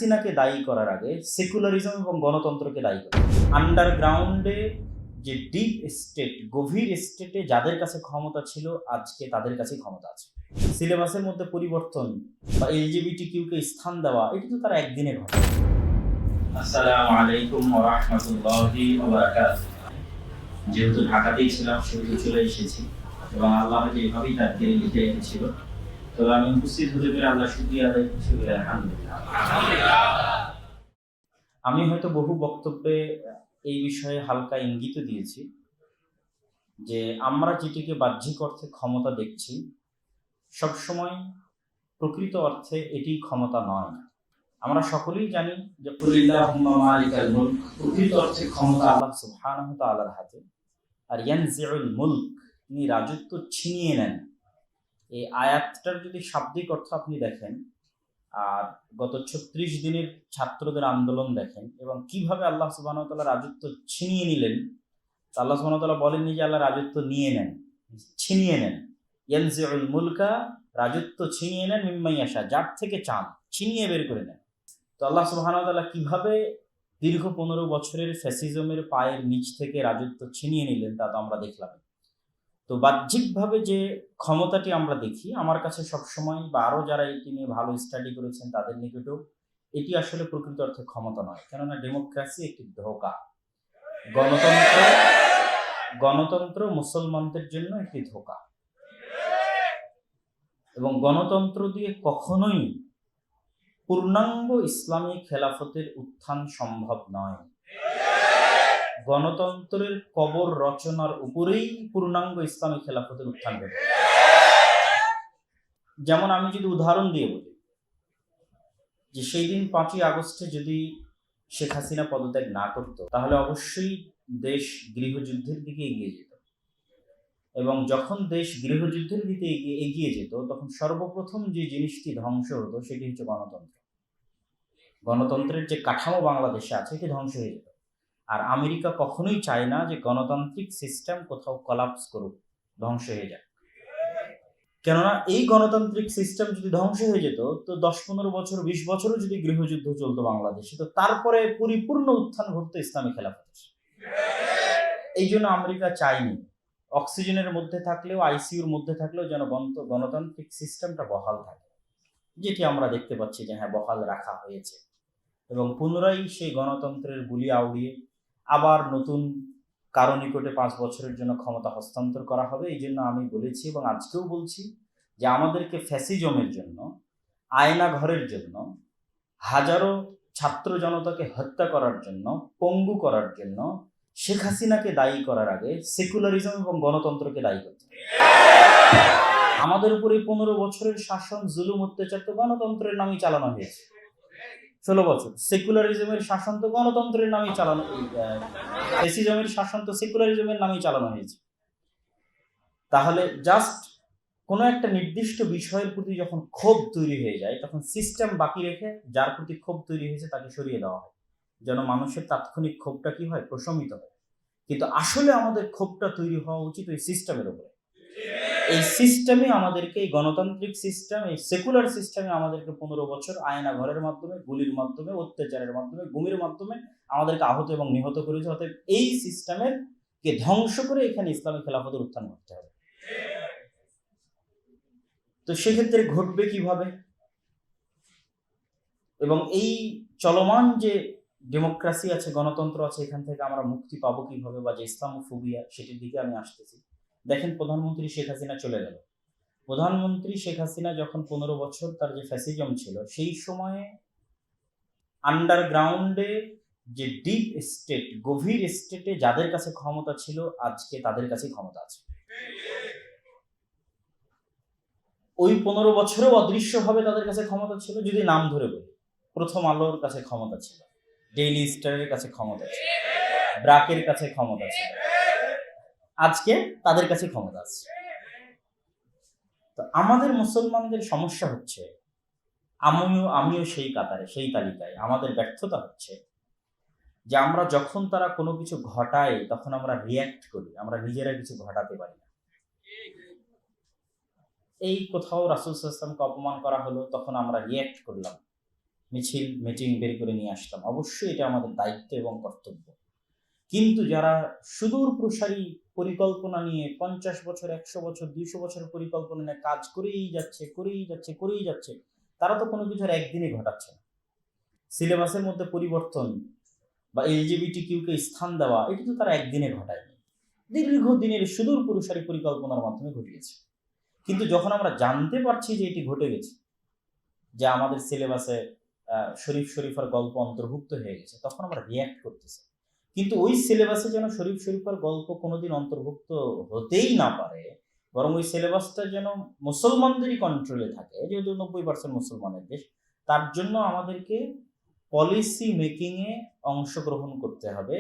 হাসিনাকে দায়ী করার আগে সেকুলারিজম এবং গণতন্ত্রকে দায়ী করে। আন্ডারগ্রাউন্ডে যে ডিপ স্টেট, গভীর স্টেটে যাদের কাছে ক্ষমতা ছিল, আজকে তাদের কাছে ক্ষমতা আছে। সিলেবাসের মধ্যে পরিবর্তন বা এলজিবিটি কিউকে স্থান দেওয়া, এটা তো তারা একদিনে ঘটে। আসসালামু আলাইকুম ওয়া রাহমাতুল্লাহি ওয়া বারাকাতুহু। যেহেতু ঢাকাতেই ছিলাম, সেহেতু চলে এসেছি এবং আল্লাহ যেভাবেই তাকে লিখে রেখেছিল, তবে আমি উপস্থিত হতে পেরে আল্লাহ শুকরিয়া আদায় করছি। আলহামদুলিল্লাহ। আমি হয়তো বহু বক্তব্যে এই বিষয়ে হালকা ইঙ্গিত দিয়েছি যে আমরা যেটিকে বাহ্যিক অর্থে ক্ষমতা দেখছি, সবসময় প্রকৃত অর্থে এটি ক্ষমতা নয়। আমরা সকলেই জানি যে কুলিল্লাহুম্মা মালিকাল মুলক, প্রকৃত অর্থে ক্ষমতা আল্লাহ সুবহানাহু ওয়া তাআলার হাতে। আর ইয়ানজিউল মুলক, তিনি রাজত্ব ছিনিয়ে নেন। এই আয়াতটার যদি শাব্দিক অর্থ আপনি দেখেন আর গত ৩৬ দিনের ছাত্রদের আন্দোলন দেখেন এবং কিভাবে আল্লাহ সুবহানাহু ওয়া তাআলা রাজত্ব ছিনিয়ে নিলেন, আল্লাহ সুবহানাহু ওয়া তাআলা বলেননি যে আল্লাহ রাজত্ব নিয়ে নেন, ছিনিয়ে নেন। ইয়ানজিউল মুলকা, রাজত্ব ছিনিয়ে নেন মিম্মান ইয়াশা, যার থেকে চান, ছিনিয়ে বের করে নেন। তো আল্লাহ সুবহানাহু ওয়া তাআলা কিভাবে দীর্ঘ ১৫ বছরের ফ্যাসিজমের পায়ের নিচ থেকে রাজত্ব ছিনিয়ে নিলেন তা তো আমরা দেখলাম। তো বাহ্যিকভাবে যে ক্ষমতাটি আমরা দেখি, আমার কাছে সবসময় বা আরও যারা এটি নিয়ে ভালো স্টাডি করেছেন তাদের নিকটেও এটি আসলে প্রকৃত অর্থে ক্ষমতা নয়। কেননা ডেমোক্রেসি একটি ধোঁকা। গণতন্ত্র মুসলমানদের জন্য একটি ধোঁকা এবং গণতন্ত্র দিয়ে কখনোই পূর্ণাঙ্গ ইসলামী খেলাফতের উত্থান সম্ভব নয়। গণতন্ত্রের কবর রচনার উপরেই পূর্ণাঙ্গ ইসলামী খেলাফতের উত্থান ঘটে। যেমন আমি যদি উদাহরণ দিয়ে বলি যে সেই দিন ৫ই আগস্টে যদি শেখ হাসিনা পদত্যাগ না করত, তাহলে অবশ্যই দেশ গৃহযুদ্ধের দিকে এগিয়ে যেত। এবং যখন দেশ গৃহযুদ্ধের দিকে এগিয়ে যেত, তখন সর্বপ্রথম যে জিনিসটি ধ্বংস হতো সেটি হচ্ছে গণতন্ত্র। গণতন্ত্রের যে কাঠামো বাংলাদেশে আছে এটি ধ্বংস হয়ে যেত। আর আমেরিকা কখনোই চায় না যে গণতান্ত্রিক সিস্টেম কোথাও কলাপস করুক, ধ্বংস হয়ে যায়। কেননা এই গণতান্ত্রিক সিস্টেম যদি ধ্বংস হয়ে যেত, তো ১০-১৫ বছর ২০ বছরও যদি গৃহযুদ্ধ চলতো বাংলাদেশে, তো তারপরে পরিপূর্ণ উত্থান ঘটতো ইসলামী খেলাফতের। এই জন্য আমেরিকা চায়নি অক্সিজেনের মধ্যে থাকলেও, আইসিইউর মধ্যে থাকলেও যেন গণতান্ত্রিক সিস্টেমটা বহাল থাকে, যেটি আমরা দেখতে পাচ্ছি যে হ্যাঁ, বহাল রাখা হয়েছে। এবং পুনরায় সেই গণতন্ত্রের বুলি আউড়িয়ে আবার নতুন কারো নিকটে ৫ বছরের জন্য ক্ষমতা হস্তান্তর করা হবে। এই জন্য আমি বলেছি এবং আজকেও বলছি যে আমাদেরকে ফ্যাসিজমের জন্য, আয়না ঘরের জন্য, হাজারো ছাত্র জনতাকে হত্যা করার জন্য, পঙ্গু করার জন্য শেখ হাসিনাকে দায়ী করার আগে সেকুলারিজম এবং গণতন্ত্রকে দায়ী করতে হবে। আমাদের উপরে ১৫ বছরের শাসন, জুলুম, অত্যাচার তো গণতন্ত্রের নামেই চালানো হয়েছে। ১৬ বছর সেকুলারিজমের শাসন তো গণতন্ত্রের নামেই চালানো, ফ্যাসিজমের শাসন তো সেকুলারিজমের নামেই চালানো হয়েছে। তাহলে জাস্ট কোনো একটা নির্দিষ্ট বিষয়ের প্রতি যখন ক্ষোভ তৈরি হয়ে যায়, তখন সিস্টেম বাকি রেখে যার প্রতি ক্ষোভ তৈরি হয়েছে তাকে সরিয়ে দেওয়া হয়, যেন মানুষের তাৎক্ষণিক ক্ষোভটা কি হয়, প্রশমিত হয়। কিন্তু আসলে আমাদের ক্ষোভটা তৈরি হওয়া উচিত ওই সিস্টেমের উপরে। এই সিস্টেমে আমাদেরকে, এই গণতান্ত্রিক সিস্টেম, এই সেকুলার সিস্টেমে আমাদেরকে ১৫ বছর আয়না ঘরের মাধ্যমে, গুলির মাধ্যমে, অত্যাচারের মাধ্যমে, গুমের মাধ্যমে আমাদেরকে আহত এবং নিহত করেছে। অতএব এই সিস্টেমের কে ধ্বংস করে এখানে ইসলামী খেলাফতের উত্থান করতে হবে। তো সেক্ষেত্রে ঘটবে কিভাবে? এবং এই চলমান যে ডেমোক্রেসি আছে, গণতন্ত্র আছে, এখান থেকে আমরা মুক্তি পাবো কিভাবে, বা যে ইসলামোফোবিয়া, সেটির দিকে আমি আসতেছি। দেখেন, প্রধানমন্ত্রী শেখ হাসিনা চলে গেল। প্রধানমন্ত্রী শেখ হাসিনা যখন ১৫ বছর তার যে ফ্যাসিজম ছিল, সেই সময়ে আন্ডারগ্রাউন্ডে যে ডিপ স্টেট, গভীর স্টেটে যাদের কাছে ক্ষমতা ছিল, আজকে তাদের কাছে ক্ষমতা আছে। ওই ১৫ বছরেও অদৃশ্যভাবে তাদের কাছে ক্ষমতা ছিল। যদি নাম ধরে বলি, প্রথম আলোর কাছে ক্ষমতা ছিল, ডেইলি স্টারের কাছে ক্ষমতা ছিল, ব্রাকের কাছে ক্ষমতা ছিল, আজকে তাদের কাছে ক্ষমতা আছে। তো আমাদের মুসলমানদের সমস্যা হচ্ছে, আমিও সেই কাতারে, সেই তালিকায়। আমাদের ব্যর্থতা হচ্ছে যে আমরা যখন তারা কোনো কিছু ঘটায়, তখন আমরা রিয়্যাক্ট করি, আমরা নিজেরা কিছু ঘটাতে পারি না। এই কোথাও রাসূল সাল্লাল্লাহু আলাইহি ওয়াসাল্লামকে অপমান করা হলো, তখন আমরা রিয়্যাক্ট করলাম। মিছিল মিটিং বের করে নিয়ে আসলাম, অবশ্যই এটা আমাদের দায়িত্ব এবং কর্তব্য। কিন্তু যারা সুদূর প্রসারী পরিকল্পনা নিয়ে 50 বছর, 100 বছর, 200 বছরের পরিকল্পনা নিয়ে কাজ করেই যাচ্ছে, তারা তো কোনো কিছু আর একদিনে ঘটাচ্ছে না। সিলেবাসের মধ্যে পরিবর্তন বা LGBTQ কে স্থান দেওয়া, এটি তো তারা একদিনে ঘটায়নি, দীর্ঘদিনের সুদূর প্রসারী পরিকল্পনার মাধ্যমে ঘটিয়েছে। কিন্তু যখন আমরা জানতে পারছি যে এটি ঘটে গেছে, যে আমাদের সিলেবাসে শরীফার গল্প অন্তর্ভুক্ত হয়ে গেছে, তখন আমরা রিয়্যাক্ট করতেছি। কিন্তু ওই সিলেবাসে যেন শরীফার গল্প কোনোদিন অন্তর্ভুক্ত হতেই না পারে, বরং ওই সিলেবাসটা যেন মুসলমানদেরই কন্ট্রোলে থাকে, যেহেতু 90% মুসলমানের দেশ। তার জন্য আমাদেরকে পলিসি মেকিংয়ে অংশগ্রহণ করতে হবে,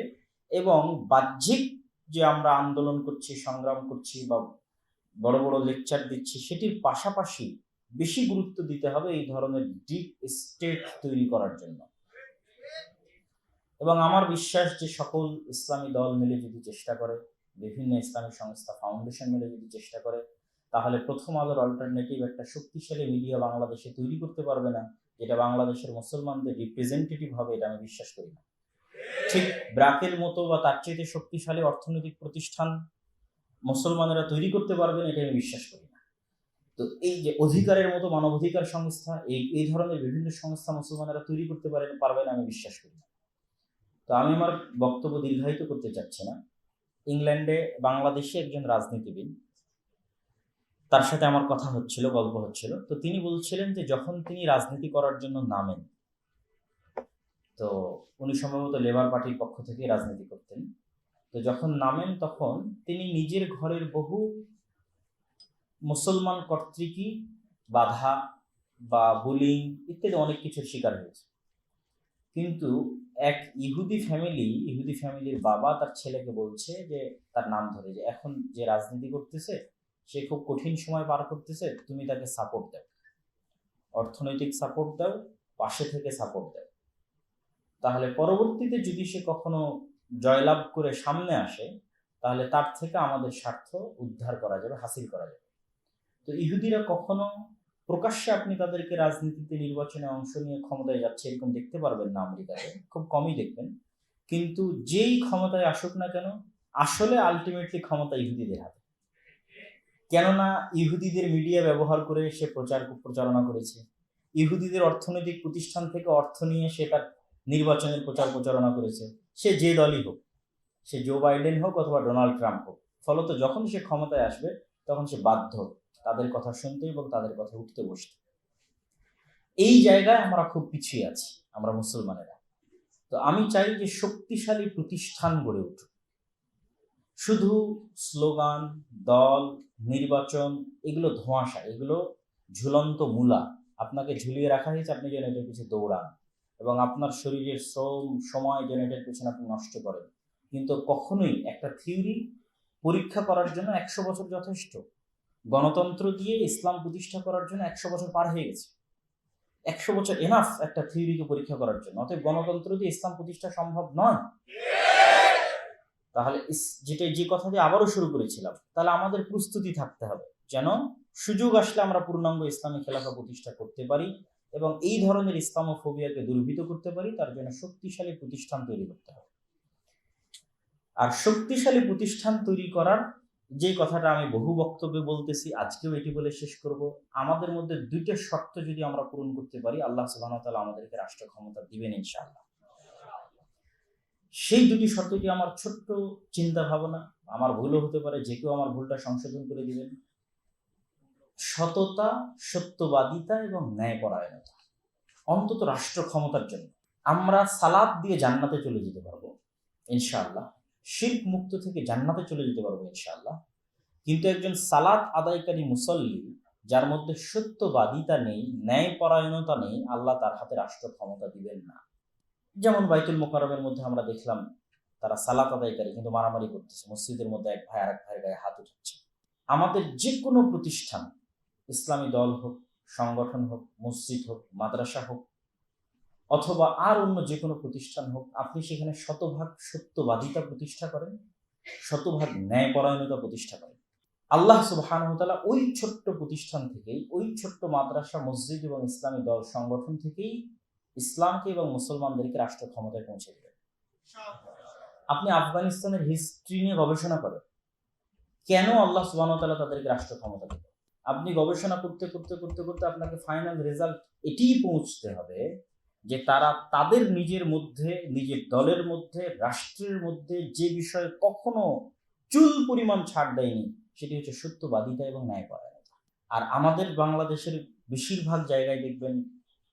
এবং বাহ্যিক যে আমরা আন্দোলন করছি, সংগ্রাম করছি বা বড় বড় লেকচার দিচ্ছি, সেটির পাশাপাশি বেশি গুরুত্ব দিতে হবে এই ধরনের ডিপ স্টেট তৈরি করার জন্য। এবং আমার বিশ্বাস যে সকল ইসলামী দল মিলে যদি চেষ্টা করে, বিভিন্ন ইসলামী সংস্থা, ফাউন্ডেশন মিলে যদি চেষ্টা করে, তাহলে প্রথম আলোর অল্টারনেটিভ একটা শক্তিশালী মিডিয়া বাংলাদেশে তৈরি করতে পারবে না, যেটা বাংলাদেশের মুসলমানদের রিপ্রেজেন্টেটিভ হবে, এটা আমি বিশ্বাস করি না। ঠিক ব্র্যাকের মতো বা তার চেয়ে শক্তিশালী অর্থনৈতিক প্রতিষ্ঠান মুসলমানেরা তৈরি করতে পারবেন, এটা আমি বিশ্বাস করি না। তো এই যে অধিকারের মতো মানবাধিকার সংস্থা, এই ধরনের বিভিন্ন সংস্থা মুসলমানেরা তৈরি করতে পারবেন, আমি বিশ্বাস করি না। তো আমি আমার বক্তব্য দীর্ঘায়িত করতে চাচ্ছি না। ইংল্যান্ডে বাংলাদেশে একজন রাজনীতিবিদ, তার সাথে আমার কথা হচ্ছিল, গল্প হচ্ছিল। তো তিনি বলছিলেন যে যখন তিনি রাজনীতি করার জন্য নামেন, তো উনি সম্ভবত লেবার পার্টির পক্ষ থেকে রাজনীতি করতেন। তো যখন নামেন তখন তিনি নিজের ঘরের বহু মুসলমান কর্তৃকই বাধা বা বুলিং ইত্যাদি অনেক কিছুর শিকার হয়েছে। কিন্তু এক ইহুদি ফ্যামিলির বাবা তার ছেলেকে বলছে, যে তার নাম ধরে, যে এখন যে রাজনীতি করতেছে সে খুব কঠিন সময় পার করতেছে, তুমি তাকে সাপোর্ট দাও, অর্থনৈতিক সাপোর্ট দাও, পাশে থেকে সাপোর্ট দাও, তাহলে পরবর্তীতে যদি সে কখনো জয়লাভ করে সামনে আসে, তাহলে তার থেকে আমাদের স্বার্থ উদ্ধার করা যাবে, হাসিল করা যাবে। তো ইহুদিরা কখনো প্রকাশ্যে আপনি তাদেরকে রাজনীতিতে, নির্বাচনে অংশ নিয়ে ক্ষমতায় যাচ্ছে এরকম দেখতে পারবেন না, আমেরিকাতে খুব কমই দেখবেন। কিন্তু যেই ক্ষমতায় আসুক না কেন, আসলে আলটিমেটলি ক্ষমতা ইহুদিদের হাতে। কেননা ইহুদিদের মিডিয়া ব্যবহার করে সে প্রচারণা করেছে, ইহুদিদের অর্থনৈতিক প্রতিষ্ঠান থেকে অর্থ নিয়ে সে তার নির্বাচনের প্রচারণা করেছে, সে যে দলই হোক, সে জো বাইডেন হোক অথবা ডোনাল্ড ট্রাম্প হোক। ফলত যখন সে ক্ষমতায় আসবে তখন সে বাধ্য তাদের কথা শুনতে এবং তাদের কথা উঠতে বসতে। এই জায়গায় আমরা খুব পিছিয়ে আছি, আমরা মুসলমানেরা। তো আমি চাই যে শক্তিশালী প্রতিষ্ঠান গড়ে উঠুক। শুধু স্লোগান, দল, নির্বাচন এগুলো ধোঁয়াশা, এগুলো ঝুলন্ত মূলা। আপনাকে ঝুলিয়ে রাখা হয়েছে, আপনি যেন এটার পিছনে দৌড়ান এবং আপনার শরীরের শ্রম, সময় যেন এটার পিছনে আপনি নষ্ট করেন। কিন্তু কখনোই একটা থিওরি পরীক্ষা করার জন্য 100 বছর যথেষ্ট। গণতন্ত্র দিয়ে ইসলাম প্রতিষ্ঠা করার জন্য 100 বছর পার হয়ে গেছে। 100 বছর এনাফ একটা থিওরিকে পরীক্ষা করার জন্য। অতএব গণতন্ত্র দিয়ে ইসলাম প্রতিষ্ঠা সম্ভব নয়। তাহলে যে কথা দিয়ে আবারও শুরু করেছিলাম, তাহলে আমাদের প্রস্তুতি থাকতে হবে যেন সুযোগ আসলে আমরা পূর্ণাঙ্গ ইসলামী খেলাফা প্রতিষ্ঠা করতে পারি এবং এই ধরনের ইসলামোফোবিয়াকে দূরীভূত করতে পারি। তার জন্য শক্তিশালী প্রতিষ্ঠান তৈরি করতে হবে। আর শক্তিশালী প্রতিষ্ঠান তৈরি করার যে কথাটা আমি বহু বক্তব্যে বলতেছি, আজকেও এটি বলে শেষ করব। আমাদের মধ্যে দুইটা শর্ত যদি আমরা পূরণ করতে পারি, আল্লাহ সুবহানাহু ওয়া তাআলা আমাদেরকে রাষ্ট্র ক্ষমতা দিবেন ইনশাআল্লাহ। সেই দুটি শর্ত কি, আমার ছোট্ট চিন্তা ভাবনা, আমার ভুলও হতে পারে, যে কেউ আমার ভুলটা সংশোধন করে দিবেন। সততা, সত্যবাদিতা এবং ন্যায়পরায়ণতা, অন্তত রাষ্ট্র ক্ষমতার জন্য। আমরা সালাত দিয়ে জান্নাতে চলে যেতে পারবো ইনশাআল্লাহ, শিরক মুক্ত থেকে জান্নাতে চলে যেতে পারবো ইনশাআল্লাহ। কিন্তু একজন সালাত আদায়কারী মুসল্লি যার মধ্যে সত্যবাদিতা নেই, ন্যায়পরায়ণতা নেই, আল্লাহ তার হাতে রাষ্ট্র ক্ষমতা দিবেন না। যেমন বাইতুল মোকাররমের মধ্যে আমরা দেখলাম তারা সালাত আদায়কারী কিন্তু মারামারি করতেছে, মসজিদের মধ্যে এক ভাই আরেক ভাইয়ের গায়ে হাত উঠাচ্ছে। আমাদের যে কোনো প্রতিষ্ঠান, ইসলামী দল হোক, সংগঠন হোক, মসজিদ হোক, মাদ্রাসা হোক অথবা আর অন্য যে কোনো প্রতিষ্ঠান হোক, আপনি সেখানে শতভাগ সত্যবাদিতা প্রতিষ্ঠা করেন, শতভাগ ন্যায়পরায়ণতা প্রতিষ্ঠা করেন। আল্লাহ সুবহানাহু ওয়া তাআলা ওই ছোট্ট প্রতিষ্ঠান থেকেই, ওই ছোট্ট মাদ্রাসা, মসজিদ এবং ইসলামী দল সংগঠন থেকেই ইসলামকে এবং মুসলমানদেরকে রাষ্ট্র ক্ষমতায় পৌঁছে দেবেন। আপনি আফগানিস্তানের হিস্ট্রি নিয়ে গবেষণা করেন, কেন আল্লাহ সুবহানাহু ওয়া তাআলা তাদেরকে রাষ্ট্র ক্ষমতা দেবেন। আপনি গবেষণা করতে করতে করতে করতে আপনাকে ফাইনাল রেজাল্ট এটিই পৌঁছতে হবে যে তারা তাদের নিজের মধ্যে, নিজের দলের মধ্যে, রাষ্ট্রের মধ্যে যে বিষয়ে কখনো চুল পরিমাণ ছাড় দেয়নি, সেটি হচ্ছে সত্যবাদিতা এবং ন্যায়পরায়ণতা। আর আমাদের বাংলাদেশের বেশিরভাগ জায়গায় দেখবেন,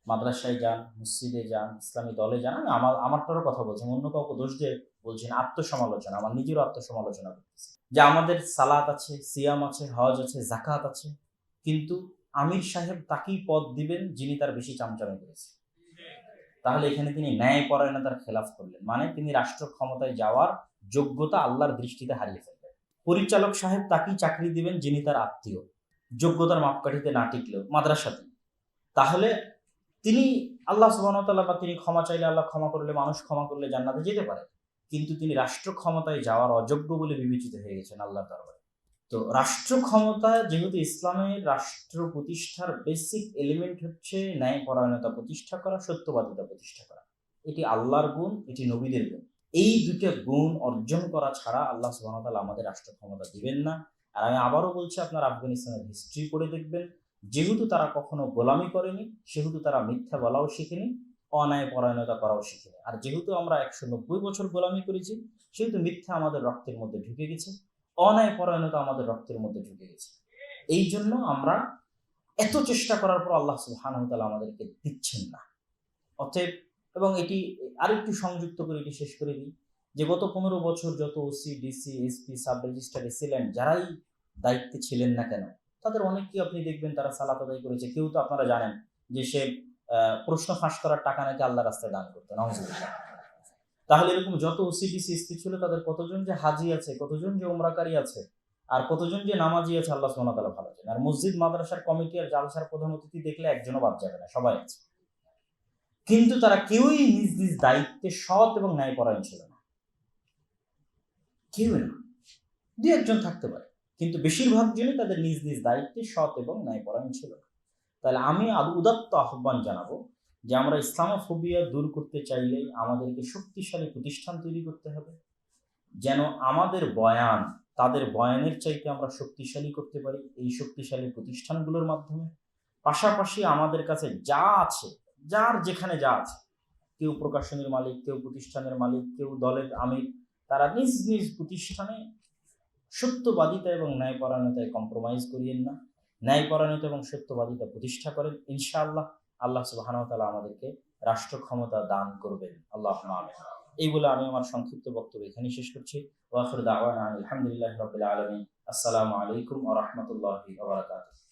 মাদ্রাসায় যান, মসজিদে যান, ইসলামী দলে যান, আমি আমারটারও কথা বলছি, অন্য কাউকে দোষ দিয়ে বলছেন, আত্মসমালোচনা, আমার নিজেরও আত্মসমালোচনা করতেছি যে আমাদের সালাত আছে, সিয়াম আছে, হজ আছে, জাকাত আছে, কিন্তু আমির সাহেব তাকেই পদ দিবেন যিনি তার বেশি চামচামি করেছে। তাহলে এখানে তিনি ন্যায়পরায়ণতার খেলাফ করলেন, মানে তিনি রাষ্ট্র ক্ষমতায় যাওয়ার যোগ্যতা আল্লাহর দৃষ্টিতে হারিয়ে ফেললেন। পরিচালক সাহেব তাকেই চাকরি দিবেন যিনি তার আত্মীয়, যোগ্যতার মাপকাঠিতে না টিকলেও মাদ্রাসাতে। তাহলে তিনি আল্লাহ সুবহানাহু ওয়া তাআলা, বা তিনি ক্ষমা চাইলে আল্লাহ ক্ষমা করলে, মানুষ ক্ষমা করলে জান্নাতে যেতে পারে, কিন্তু তিনি রাষ্ট্র ক্ষমতায় যাওয়ার অযোগ্য বলে বিবেচিত হয়ে গেছেন আল্লাহর দরবারে। তো রাষ্ট্র ক্ষমতা, যেহেতু ইসলামের রাষ্ট্র প্রতিষ্ঠার বেসিক এলিমেন্ট হচ্ছে ন্যায়পরায়ণতা প্রতিষ্ঠা করা, সত্যবাদিতা প্রতিষ্ঠা করা, এটি আল্লাহর গুণ, এটি নবীদের গুণ। এই দুটো গুণ অর্জন করা ছাড়া আল্লাহ সুবহানাহু ওয়া তাআলা আমাদের রাষ্ট্র ক্ষমতা দিবেন না। আর আমি আবারও বলছি, আপনারা আফগানিস্তানের হিস্ট্রি পড়ে দেখবেন, যেহেতু তারা কখনো গোলামি করেনি, সেহেতু তারা মিথ্যা বলাও শিখেনি, অন্যায় পরায়ণতা করাও শিখেনি। আর যেহেতু আমরা 190 বছর গোলামি করেছি, সেহেতু মিথ্যা আমাদের রক্তের মধ্যে ঢুকে গেছে, অন্যায় পরায়ণতা আমাদের রক্তের মধ্যে ঢুকে গেছে। এই জন্য আমরা এত চেষ্টা করার পর আল্লাহ সুবহানাহু ওয়া তাআলা আমাদেরকে দিচ্ছেন না। অতএব, এবং এটি আরেকটু সংযুক্ত করে এটি শেষ করে দিই, যে গত 15 বছর যত OC, DC, SP, sub registrar ছিলেন, যারাই দায়িত্বে ছিলেন না কেন, তাদের অনেককেই আপনি দেখবেন তারা সালাত আদায় করেছে। কেউ তো আপনারা জানেন যে সে প্রশ্ন ফাঁস করার টাকা নাকি আল্লাহ রাস্তায় দান করতো, নাউজুবিল্লাহ। তাহলে এরকম যত ওসি, ডিসি, এসপি ছিল, তাদের কতজন যে হাজি আছে, কতজন যে উমরাকারী আছে, আর কতজন যে নামাজি আছে, আল্লাহ সুবহানাহু ওয়া তাআলা ভালো জানেন। আর মসজিদ মাদ্রাসার কমিটি আর জালসার প্রধান অতিথি দেখলে একজনও বাদ যাবে না, সবাই আছে। কিন্তু তারা কেউই নিজ নিজ দায়িত্বে সৎ এবং ন্যায়পরায়ণ ছিল না, কেউই না। দুই একজন থাকতে পারে, কিন্তু বেশিরভাগ জনই তাদের নিজ নিজ দায়িত্বে সৎ এবং ন্যায়পরায়ণ ছিল না। তাহলে আমি উদাত্ত আহ্বান জানাবো যে আমরা ইসলামোফোবিয়া দূর করতে চাইলে আমাদেরকে শক্তিশালী প্রতিষ্ঠান তৈরি করতে হবে, যেন আমাদের বয়ান তাদের বয়ানের চাইতে আমরা শক্তিশালী করতে পারি এই শক্তিশালী প্রতিষ্ঠানগুলোর মাধ্যমে। পাশাপাশি আমাদের কাছে যা আছে, যার যেখানে যা আছে, কেউ প্রকাশনীর মালিক, কেউ প্রতিষ্ঠানের মালিক, কেউ দলের আমির, তারা নিজ নিজ প্রতিষ্ঠানে সত্যবাদিতা এবং ন্যায়পরায়ণতায় কম্প্রোমাইজ করিয়েন না, ন্যায়পরায়ণতা এবং সত্যবাদিতা প্রতিষ্ঠা করেন। ইনশাআল্লাহ আল্লাহ সুবহানাহু ওয়া তাআলা আমাদেরকে রাষ্ট্র ক্ষমতা দান করবেন। আল্লাহুম্মা আমিন। এই বলে আমি আমার সংক্ষিপ্ত বক্তব্য এখানেই শেষ করছি। ওয়া আখিরু দাওয়ানা আলহামদুলিল্লাহি রাব্বিল আলামিন। আসসালামু আলাইকুম ওয়া রাহমাতুল্লাহি ওয়া বারাকাতুহু।